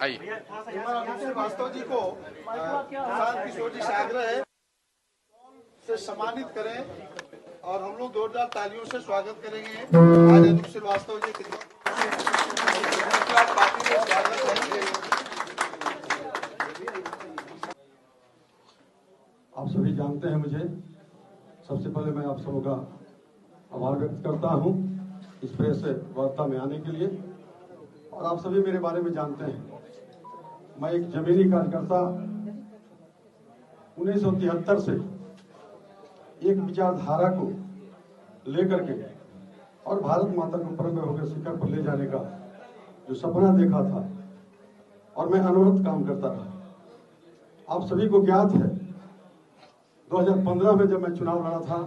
आइए। श्रीवास्तव जी को प्रशांत किशोर जी से आग्रह है से सम्मानित करें और हम लोग जोरदार तालियों से स्वागत करेंगे आज अनूप श्रीवास्तव जी के पार्टी में स्वागत करेंगे। आप सभी जानते हैं मुझे। सबसे पहले मैं आप सबों का आभार व्यक्त करता हूं इस प्रेस वार्ता में आने के लिए। और आप सभी मेरे बारे में जानते हैं, मैं एक जमीनी कार्यकर्ता 1973 से एक विचारधारा को लेकर के और भारत माता को परम होकर शिखर पर ले जाने का जो सपना देखा था और मैं अनवरत काम करता रहा। आप सभी को ज्ञात है 2015 में जब मैं चुनाव लड़ा था,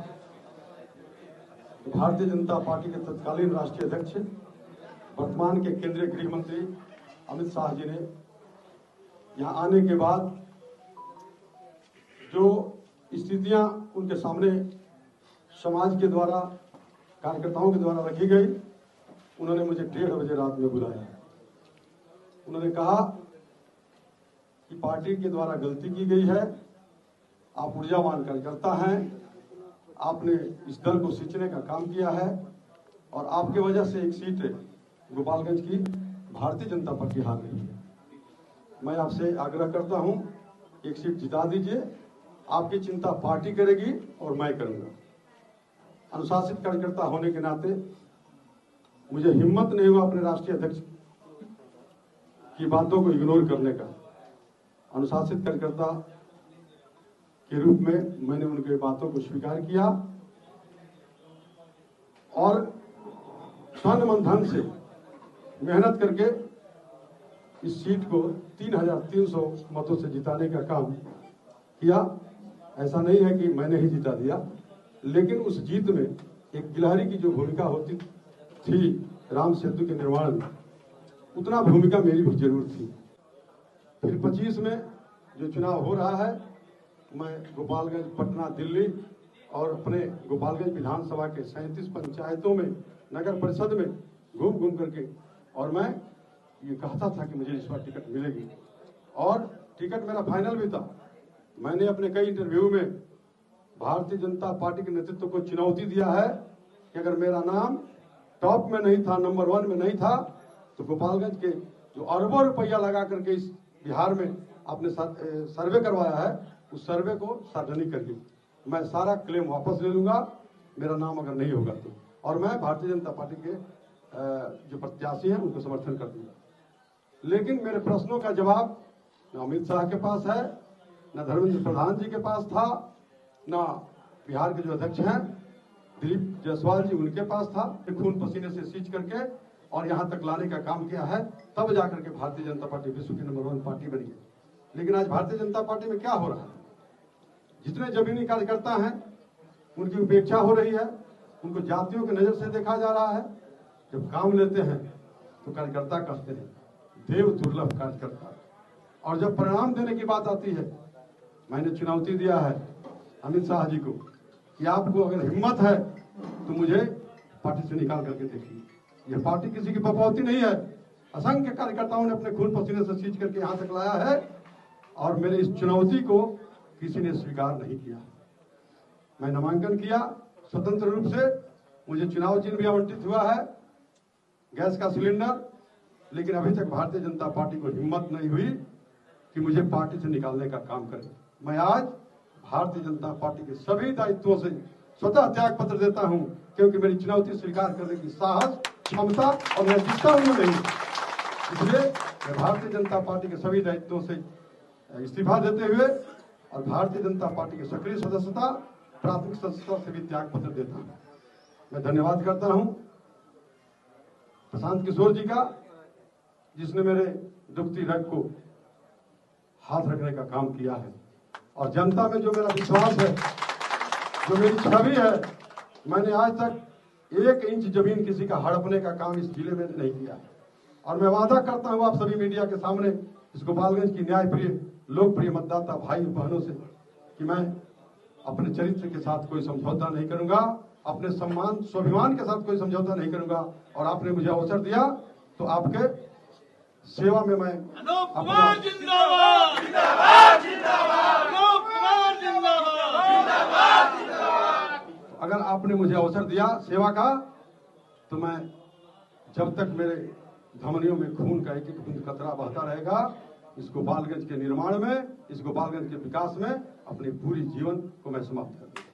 भारतीय जनता पार्टी के तत्कालीन राष्ट्रीय अध्यक्ष वर्तमान के केंद्रीय गृह मंत्री अमित शाह जी ने यहां आने के बाद जो स्थितियां उनके सामने समाज के द्वारा, कार्यकर्ताओं के द्वारा रखी गई, उन्होंने मुझे 1:30 बजे रात में बुलाया। उन्होंने कहा कि पार्टी के द्वारा गलती की गई है, आप ऊर्जावान कार्यकर्ता हैं, आपने इस दल को सींचने का काम किया है और आपकी वजह से एक सीट गोपालगंज की भारतीय जनता पार्टी हार रही है। मैं आपसे आग्रह करता हूं, एक सीट जिता दीजिए, आपकी चिंता पार्टी करेगी और मैं करूंगा। अनुशासित कार्यकर्ता होने के नाते मुझे हिम्मत नहीं हुआ अपने राष्ट्रीय अध्यक्ष की बातों को इग्नोर करने का। अनुशासित कार्यकर्ता के रूप में मैंने उनके बातों को स्वीकार किया और तन मन धन से मेहनत करके इस सीट को 3300 मतों से जिताने का काम किया। ऐसा नहीं है कि मैंने ही जिता दिया, लेकिन उस जीत में एक गिलहरी की जो भूमिका होती थी राम सेतु के निर्माण में, उतना भूमिका मेरी भी जरूर थी। फिर 25 में जो चुनाव हो रहा है, मैं गोपालगंज, पटना, दिल्ली और अपने गोपालगंज विधानसभा के 37 पंचायतों में, नगर परिषद में घूम करके, और मैं ये कहता था कि मुझे इस बार टिकट मिलेगी और टिकट मेरा फाइनल भी था। मैंने अपने कई इंटरव्यू में भारतीय जनता पार्टी के नेतृत्व को चुनौती दिया है कि अगर मेरा नाम टॉप में नहीं था, नंबर 1 में नहीं था, तो गोपालगंज के जो अरबों रुपया लगा करके इस बिहार में आपने सर्वे करवाया है, उस सर्वे को सार्वजनिक करिए। मैं सारा क्लेम वापस ले लूंगा मेरा नाम अगर नहीं होगा तो, और मैं भारतीय जनता पार्टी के जो प्रत्याशी हैं उनको समर्थन कर दूंगा। लेकिन मेरे प्रश्नों का जवाब न अमित शाह के पास है, न धर्मेंद्र प्रधान जी के पास था, न बिहार के जो अध्यक्ष हैं दिलीप जायसवाल जी उनके पास था। खून पसीने से सींच करके और यहाँ तक लाने का काम किया है, तब जाकर के भारतीय जनता पार्टी विश्व की नंबर 1 पार्टी बनी है। लेकिन आज भारतीय जनता पार्टी में क्या हो रहा है, जितने जमीनी कार्यकर्ता हैं उनकी उपेक्षा हो रही है, उनको जातियों की नजर से देखा जा रहा है। जब काम लेते हैं तो कार्यकर्ता कहते हैं देव दुर्लभ कार्यकर्ता, और जब परिणाम देने की बात आती है, मैंने चुनौती दिया है अमित शाह जी को कि आपको अगर हिम्मत है तो मुझे पार्टी से निकाल करके देखिए। यह पार्टी किसी की बपौती नहीं है, असंख्य कार्यकर्ताओं ने अपने खून पसीने से सींच करके यहाँ तक लाया है और मेरे इस चुनौती को किसी ने स्वीकार नहीं किया। मैं नामांकन किया स्वतंत्र रूप से, मुझे चुनाव चिन्ह भी आवंटित हुआ है, गैस का सिलेंडर, लेकिन अभी तक भारतीय जनता पार्टी को हिम्मत नहीं हुई कि मुझे पार्टी से निकालने का काम करे। मैं आज भारतीय जनता पार्टी के सभी दायित्वों से स्वतः त्याग पत्र देता हूं, क्योंकि मेरी चुनौती स्वीकार करने की साहस, क्षमता और नैतिकता उनमें नहीं। इसलिए मैं भारतीय जनता पार्टी के सभी दायित्वों से इस्तीफा देते हुए और भारतीय जनता पार्टी की सक्रिय सदस्यता, प्राथमिक सदस्यता से भी त्याग पत्र देता हूं। मैं धन्यवाद करता हूं प्रशांत किशोर जी का, जिसने मेरे दुखती रग को हाथ रखने का काम किया है, और जनता में जो मेरा विश्वास है, जो मेरी छवि है, मैंने आज तक 1 इंच जमीन किसी का हड़पने का काम इस जिले में नहीं किया। और मैं वादा करता हूं आप सभी मीडिया के सामने, इस गोपालगंज की न्यायप्रिय लोकप्रिय मतदाता भाई बहनों से, कि मैं अपने चरित्र के साथ कोई समझौता नहीं करूंगा, अपने सम्मान स्वाभिमान के साथ कोई समझौता नहीं करूंगा। और आपने मुझे अवसर दिया तो आपके सेवा में मैं अनूप अपना कुमार जिंदाबाद जिंदाबाद जिंदाबाद अनूप कुमार जिंदाबाद जिंदाबाद। अगर आपने मुझे अवसर दिया सेवा का, तो मैं जब तक मेरे धमनियों में खून का एक एक बूंद कतरा बहता रहेगा, इस गोपालगंज के निर्माण में, इस गोपालगंज के विकास में अपने पूरी जीवन को मैं समाप्त कर दूंगा।